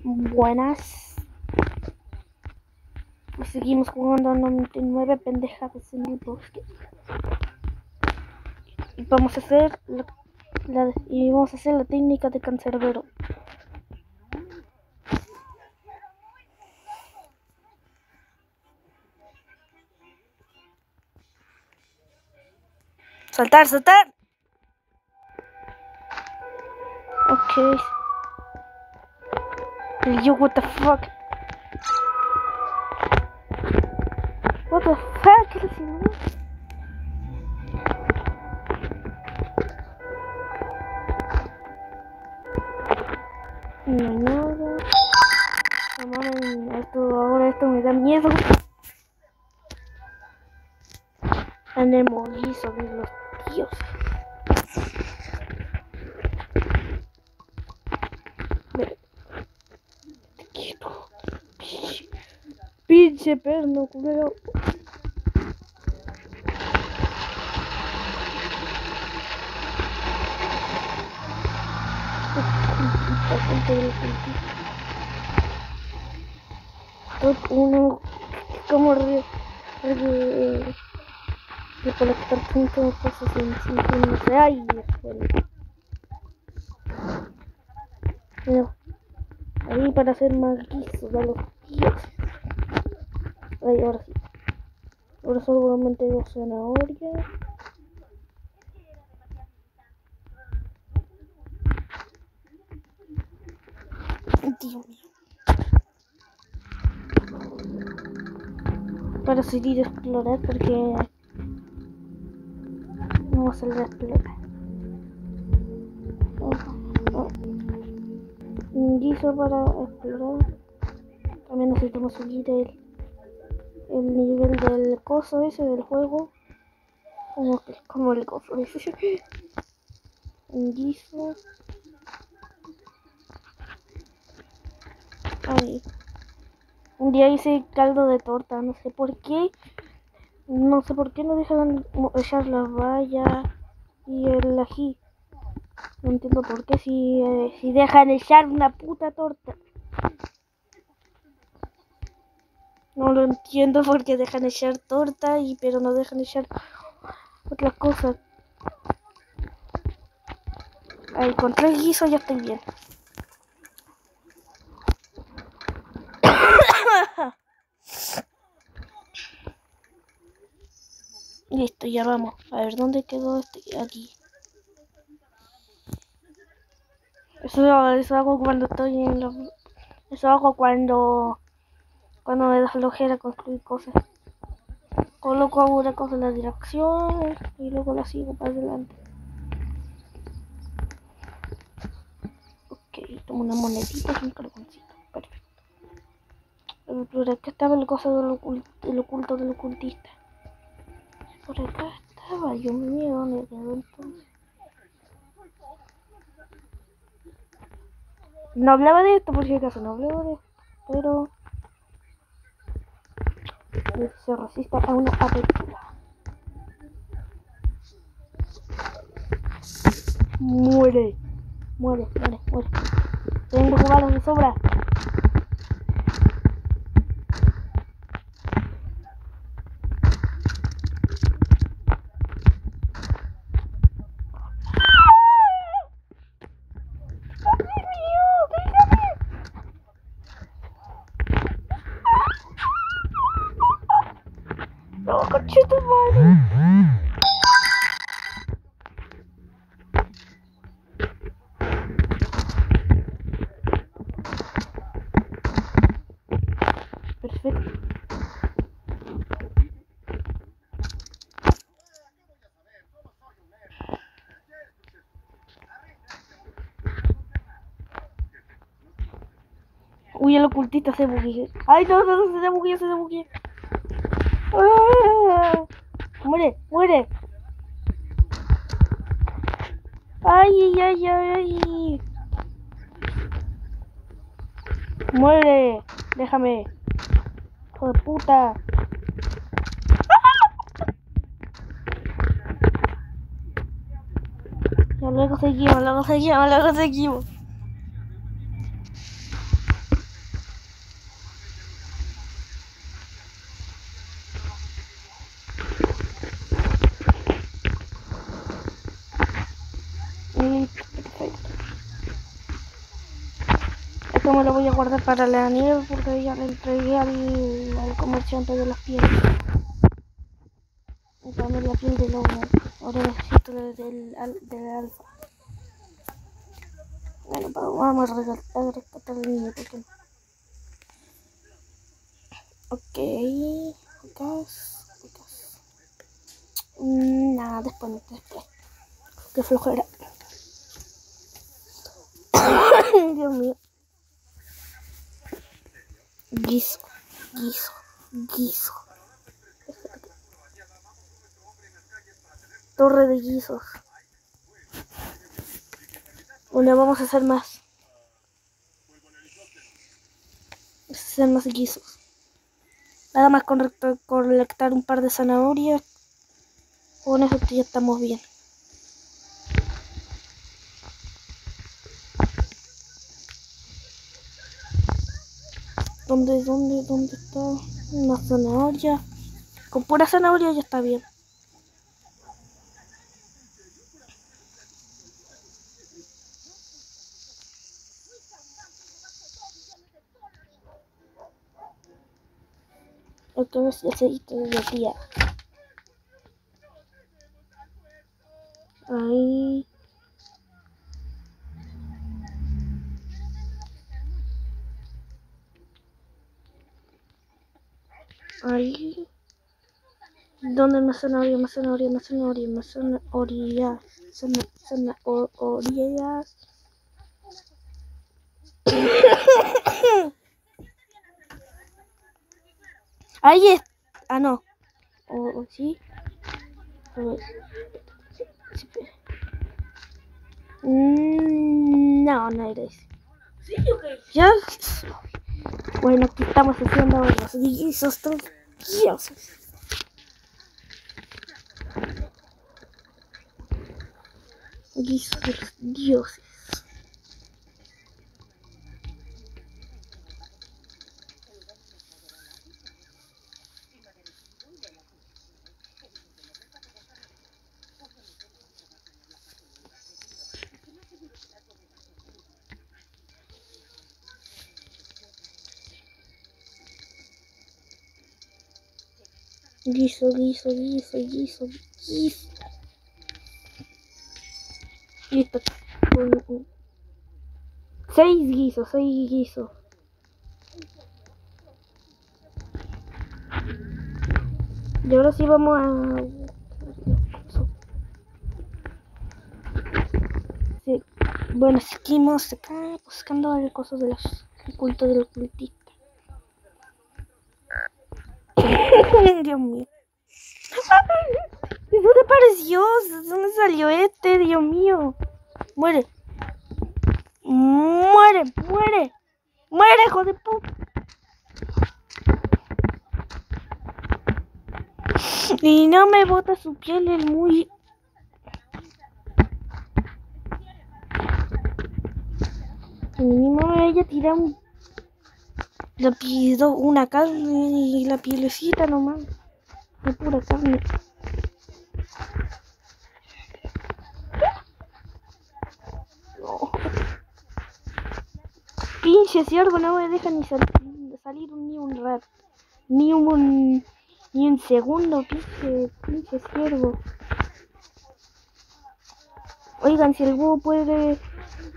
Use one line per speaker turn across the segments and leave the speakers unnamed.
Buenas. Seguimos jugando a 99 pendejadas en el bosque. Y vamos a hacer la técnica de cancerbero. Saltar, saltar. Ok. Yo, what the fuck? What the fuck? ¿Qué es eso? No hay nada. Ahora esto me da miedo. Tenemos guiso de los dioses. Te quiero. Pinche perno, culero. Top 1. Como recolectar puntos, cosas en 5 minutos. Ay, bueno, ahí para hacer más guisos de los dioses. Ay, ahora sí. Ahora solamente 2 zanahorias. Dios mío. Para seguir a explorar porque vamos a salir a explorar. Un guiso para explorar. También necesitamos subir el nivel del coso ese del juego. Como el coso ese. Un guiso. Ahí. Un día hice caldo de torta, no sé por qué. No sé por qué no dejan echar la valla y el ají. No entiendo por qué si dejan echar una puta torta. No lo entiendo porque dejan echar torta pero no dejan echar otras cosas. Ahí con 3 guisos ya estoy bien. Listo, ya vamos. A ver, ¿dónde quedó este? Aquí. Eso hago cuando estoy en los... Eso hago cuando me da flojera construir cosas. Coloco alguna cosa en la dirección y luego la sigo para adelante. Ok, tomo una monedita y un carboncito. Perfecto. Por acá estaba el cosa del oculto del ocultista. Por acá estaba, Dios mío, ¿dónde quedó entonces? No hablaba de esto, por si acaso, no hablaba de esto, pero se resiste a una apertura. Muere, muere, muere, muere. Tengo balas de sobra. No, conchito madre. Perfecto. Uy, el ocultista se buguea. Ay, no, se buguea, se buguea. ¡Ah! Muere, muere. Ay, ay, ay, ay. Muere, déjame. Hijo de puta. Ya luego seguimos. Esto me lo voy a guardar para la nieve porque ya le entregué al comerciante de las pieles. Y también la piel de lobo. Ahora necesito del alfa. Bueno, vamos a rescatar al niño, ¿por qué no? Ok. Nada, después. Qué flojera. Dios mío. Guiso. Torre de guisos. Bueno, vamos a hacer más. Hacer más guisos. Nada más con colectar un par de zanahorias. Con eso ya estamos bien. ¿Dónde está? Una zanahoria. Con pura zanahoria ya está bien. Entonces el aceite de tía. Ahí. Ahí. ¿Dónde más zanahoria? Zanahorias. Ahí es. Ah, no. ¿O sí? No era ese. ¿Sí o qué? ¿Ya? Bueno, aquí estamos haciendo los guisos deliciosos. Guisos de los dioses. Guiso. Listo. 6 guisos. Y ahora sí vamos a... Sí. Bueno, seguimos acá buscando el coso de los cultos del ocultista. Dios mío. ¿De dónde apareció? ¿De dónde salió este? Dios mío. Muere, hijo de puta. Y no me bota su piel, es muy... Mi mamá ella tira le pido una carne y la pielecita nomás. De pura carne. No. Pinche ciervo, no me deja ni salir ni un rato. Ni un segundo, pinche ciervo. Oigan, si el búho puede...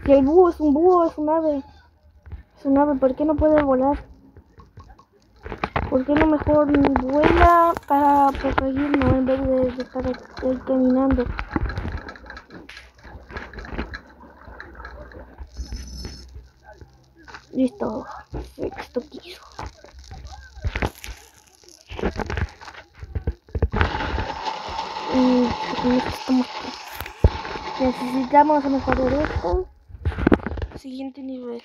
Si el búho es un búho, es un ave. Es un ave, ¿por qué no puede volar? ¿Por qué no mejor vuela para perseguirnos en vez de estar ahí caminando? Listo. Sexto piso. Necesitamos mejorar esto. Siguiente nivel.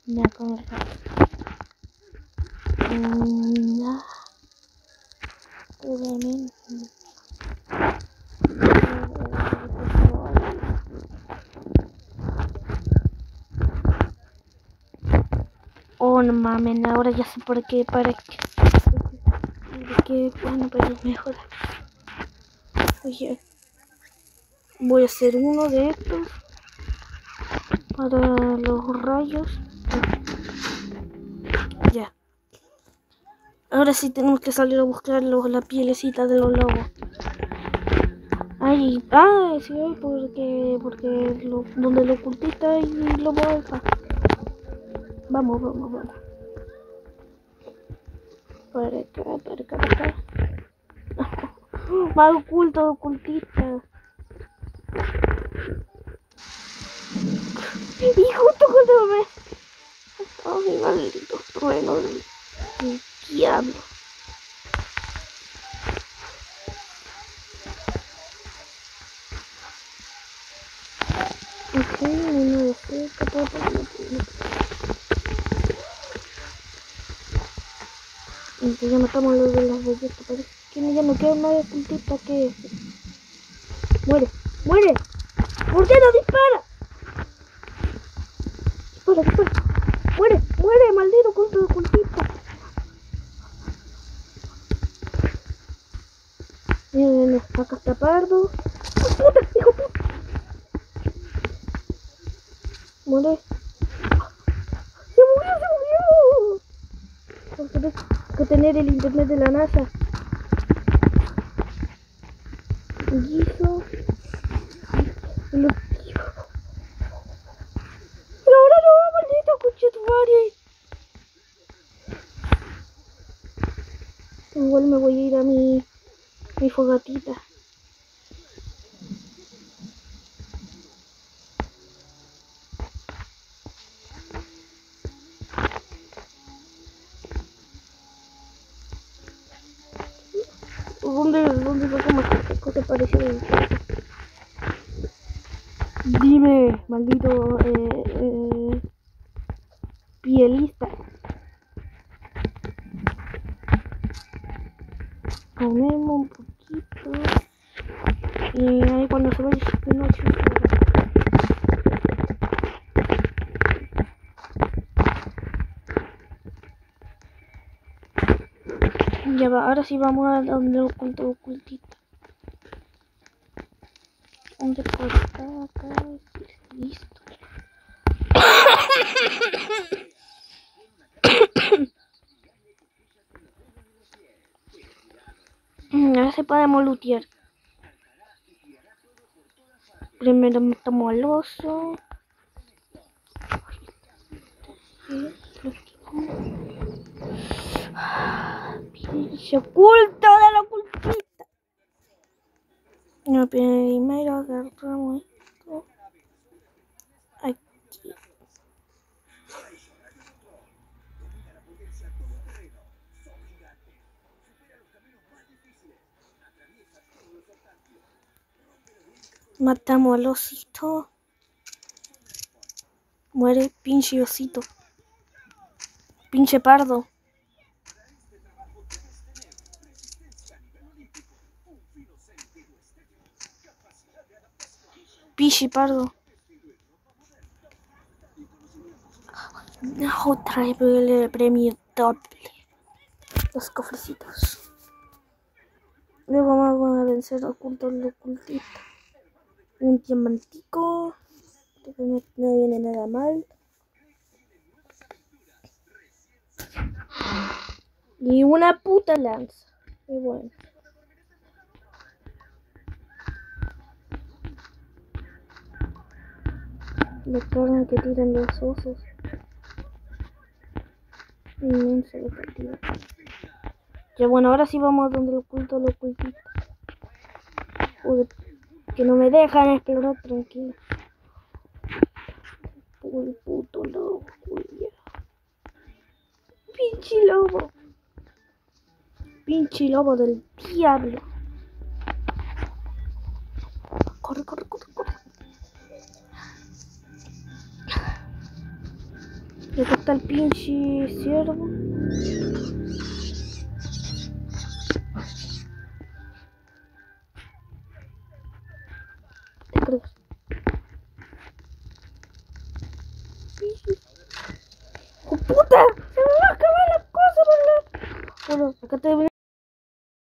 Ya con el oh, no mames, ahora ya sé por qué, bueno, pero es mejor. Oye. Voy a hacer uno de estos para los rayos. Ya. Ahora sí tenemos que salir a buscar la pielecita de los lobos. Ay, sí, porque donde lo ocultista hay lobo alfa. Vamos. Para acá. Más ocultista. Y justo cuando me... Ay, malditos truenos del diablo. Ok, no sé, entonces ya matamos a los de las ballestas. Parece que ya no queda más ocultista que ese. ¡Muere! ¿Por qué no dispara? Dispara. ¡Muere, maldito ocultista! Miren, acá está Pardo. ¡Puta, hijo puta! Muere. ¡Se murió! Porque tengo que tener el internet de la NASA. Y eso... Pero ahora no, maldito conchetumare. Igual me voy a ir a mi fogatita. ¿Dónde sacamos qué te pareció? Dime, maldito pielista. Comemos un poquito. Y ahí cuando se vaya de noche. Ya va, ahora sí vamos a donde ocultito. ¿Dónde está? Acá. Listo. Ahora sí podemos lootear. Primero matamos al oso. Se oculto de la ocultista. No, primero agarramos esto. Aquí. Matamos al osito. Muere pinche osito. Pinche pardo. Pinche pardo. Otra vez el premio doble. Los cofrecitos. Luego vamos a vencer oculto el ocultista. Un diamantico. Que no viene nada mal. Y una puta lanza. Y bueno. La carne que tiran los osos. Inmenso de cantidad. Ya bueno, ahora sí vamos a donde lo ocultista. Joder, que no me dejan explorar tranquilo. El puto lobo, Julia. Pinche lobo del diablo. Corre. Y acá está el pinche ciervo. ¿Te crees? ¡Oh, puta! ¡Se me va a acabar la cosa, por la... Bueno, acá te